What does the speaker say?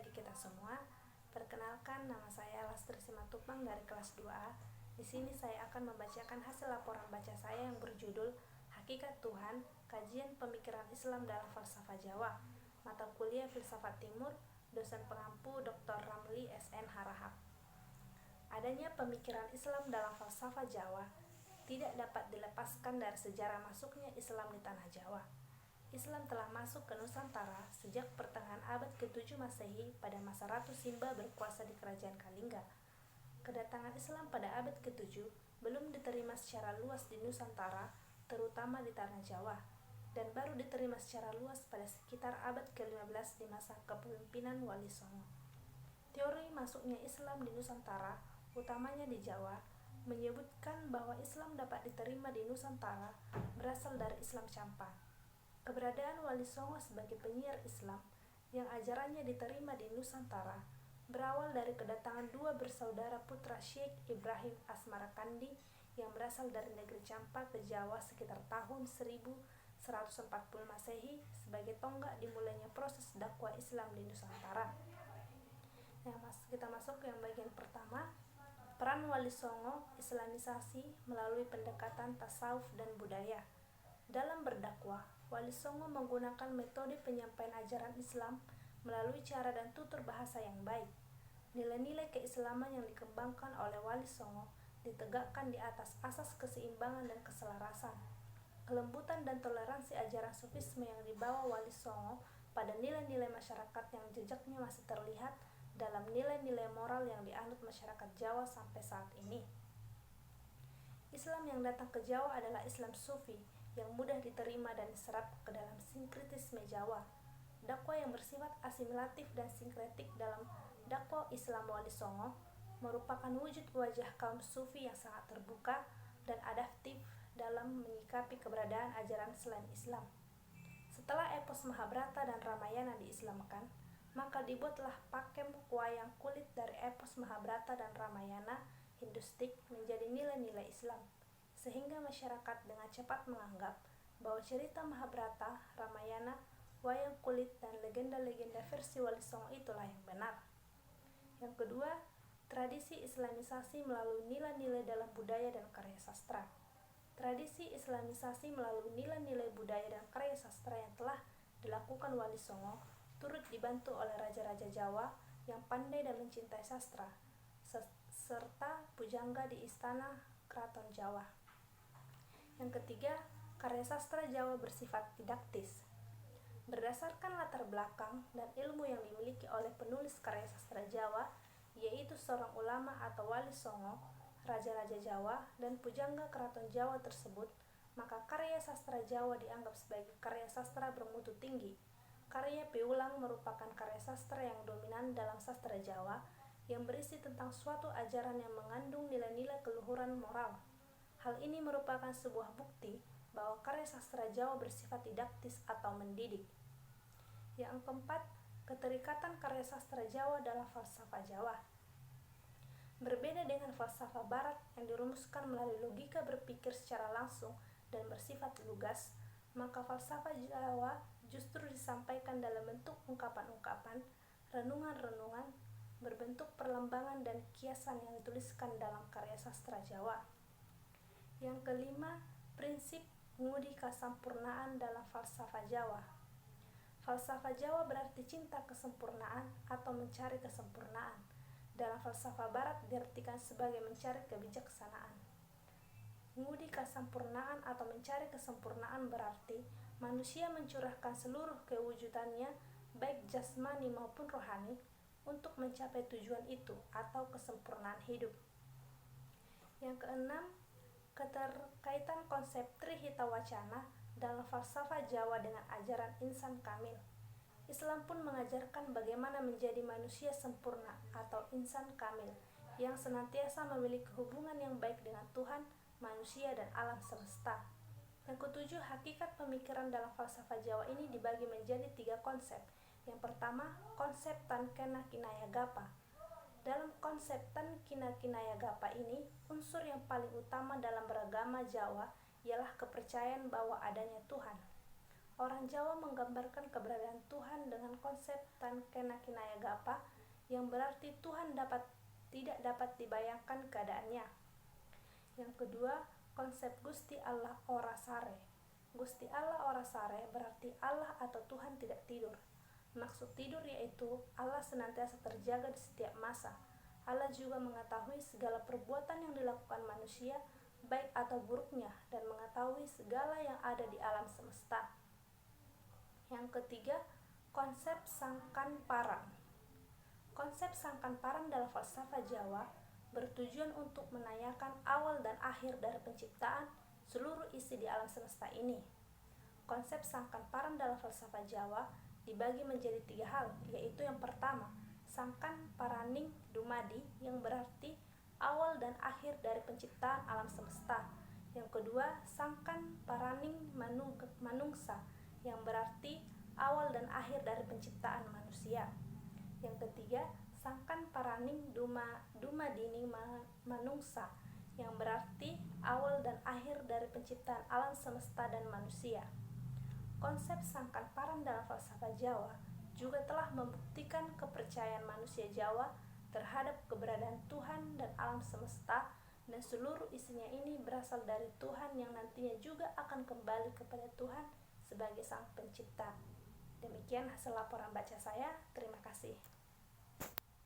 bagi kita semua. Perkenalkan, nama saya Lastri Simatupang dari kelas 2A. Di sini saya akan membacakan hasil laporan baca saya yang berjudul Hakikat Tuhan, Kajian Pemikiran Islam dalam Falsafah Jawa, mata kuliah Filsafat Timur, dosen pengampu Dr. Ramli SN Harahap. Adanya pemikiran Islam dalam falsafah Jawa tidak dapat dilepaskan dari sejarah masuknya Islam di tanah Jawa. Islam telah masuk ke Nusantara sejak pertengahan abad ke-7 Masehi pada masa Ratu Simba berkuasa di Kerajaan Kalingga. Kedatangan Islam pada abad ke-7 belum diterima secara luas di Nusantara, terutama di tanah Jawa, dan baru diterima secara luas pada sekitar abad ke-15 di masa kepemimpinan Wali Songo. Teori masuknya Islam di Nusantara, utamanya di Jawa, menyebutkan bahwa Islam dapat diterima di Nusantara berasal dari Islam Campa. Keberadaan Wali Songo sebagai penyiar Islam yang ajarannya diterima di Nusantara berawal dari kedatangan dua bersaudara putra Syekh Ibrahim Asmarakandi yang berasal dari negeri Campa ke Jawa sekitar tahun 1140 Masehi sebagai tonggak dimulainya proses dakwah Islam di Nusantara. Kita masuk ke yang bagian pertama, peran Wali Songo Islamisasi melalui pendekatan tasawuf dan budaya. Dalam berdakwah, Wali Songo menggunakan metode penyampaian ajaran Islam melalui cara dan tutur bahasa yang baik. Nilai-nilai keislaman yang dikembangkan oleh Wali Songo ditegakkan di atas asas keseimbangan dan keselarasan. Kelembutan dan toleransi ajaran Sufisme yang dibawa Wali Songo pada nilai-nilai masyarakat yang jejaknya masih terlihat dalam nilai-nilai moral yang dianut masyarakat Jawa sampai saat ini. Islam yang datang ke Jawa adalah Islam Sufi yang mudah diterima dan diserap ke dalam sinkretisme Jawa. Dakwah yang bersifat asimilatif dan sinkretik dalam dakwah Islam Wali Songo merupakan wujud wajah kaum Sufi yang sangat terbuka dan adaptif dalam menyikapi keberadaan ajaran selain Islam. Setelah epos Mahabharata dan Ramayana diislamkan, maka dibuatlah pakem wayang kulit dari epos Mahabharata dan Ramayana Hindustik menjadi nilai-nilai Islam, sehingga masyarakat dengan cepat menganggap bahwa cerita Mahabharata, Ramayana, wayang kulit, dan legenda-legenda versi Wali Songo itulah yang benar. Yang kedua, tradisi Islamisasi melalui nilai-nilai dalam budaya dan karya sastra. Tradisi Islamisasi melalui nilai-nilai budaya dan karya sastra yang telah dilakukan Wali Songo turut dibantu oleh raja-raja Jawa yang pandai dan mencintai sastra, serta pujangga di istana Keraton Jawa. Yang ketiga, karya sastra Jawa bersifat didaktis. Berdasarkan latar belakang dan ilmu yang dimiliki oleh penulis karya sastra Jawa, yaitu seorang ulama atau Wali Songo, raja-raja Jawa, dan pujangga Keraton Jawa tersebut, maka karya sastra Jawa dianggap sebagai karya sastra bermutu tinggi. Karya piulang merupakan karya sastra yang dominan dalam sastra Jawa, yang berisi tentang suatu ajaran yang mengandung nilai-nilai keluhuran moral. Hal ini merupakan sebuah bukti bahwa karya sastra Jawa bersifat didaktis atau mendidik. Yang keempat, keterikatan karya sastra Jawa dalam falsafah Jawa. Berbeda dengan falsafah Barat yang dirumuskan melalui logika berpikir secara langsung dan bersifat lugas, maka falsafah Jawa justru disampaikan dalam bentuk ungkapan-ungkapan, renungan-renungan, berbentuk perlembangan dan kiasan yang dituliskan dalam karya sastra Jawa. Yang kelima, prinsip ngudi kasampurnaan dalam falsafah Jawa. Falsafah Jawa berarti cinta kesempurnaan atau mencari kesempurnaan. Dalam falsafah Barat diartikan sebagai mencari kebijaksanaan. Ngudi kasampurnaan atau mencari kesempurnaan berarti manusia mencurahkan seluruh kewujudannya, baik jasmani maupun rohani, untuk mencapai tujuan itu atau kesempurnaan hidup. Yang keenam, keterkaitan konsep Trihita Wacana dalam falsafah Jawa dengan ajaran insan kamil. Islam pun mengajarkan bagaimana menjadi manusia sempurna atau insan kamil yang senantiasa memiliki hubungan yang baik dengan Tuhan, manusia, dan alam semesta. Yang ketujuh, hakikat pemikiran dalam falsafah Jawa ini dibagi menjadi 3 konsep. Yang pertama, konsep Tankena Kinayagapa. Dalam konsep Tankena Kinayagapa ini, unsur yang paling utama dalam beragama Jawa ialah kepercayaan bahwa adanya Tuhan. Orang Jawa menggambarkan keberadaan Tuhan dengan konsep tan kena kinaya gapa, yang berarti Tuhan tidak dapat dibayangkan keadaannya. Yang kedua, konsep Gusti Allah ora sare. Gusti Allah ora sare berarti Allah atau Tuhan tidak tidur. Maksud tidur yaitu Allah senantiasa terjaga di setiap masa. Allah juga mengetahui segala perbuatan yang dilakukan manusia, baik atau buruknya, dan mengetahui segala yang ada di alam semesta. Yang ketiga, konsep sangkan parang. Konsep sangkan parang dalam falsafah Jawa bertujuan untuk menanyakan awal dan akhir dari penciptaan seluruh isi di alam semesta ini. Konsep sangkan parang dalam falsafah Jawa dibagi menjadi 3 hal, yaitu yang pertama, sangkan paraning dumadi, yang berarti awal dan akhir dari penciptaan alam semesta. Yang kedua, sangkan paraning manungsa, yang berarti awal dan akhir dari penciptaan manusia. Yang ketiga, sangkan paraning dumadini manungsa, yang berarti awal dan akhir dari penciptaan alam semesta dan manusia. Konsep sangkan parang dalam falsafah Jawa juga telah membuktikan kepercayaan manusia Jawa terhadap keberadaan Tuhan dan alam semesta, dan seluruh isinya ini berasal dari Tuhan yang nantinya juga akan kembali kepada Tuhan sebagai sang pencipta. Demikian hasil laporan baca saya. Terima kasih.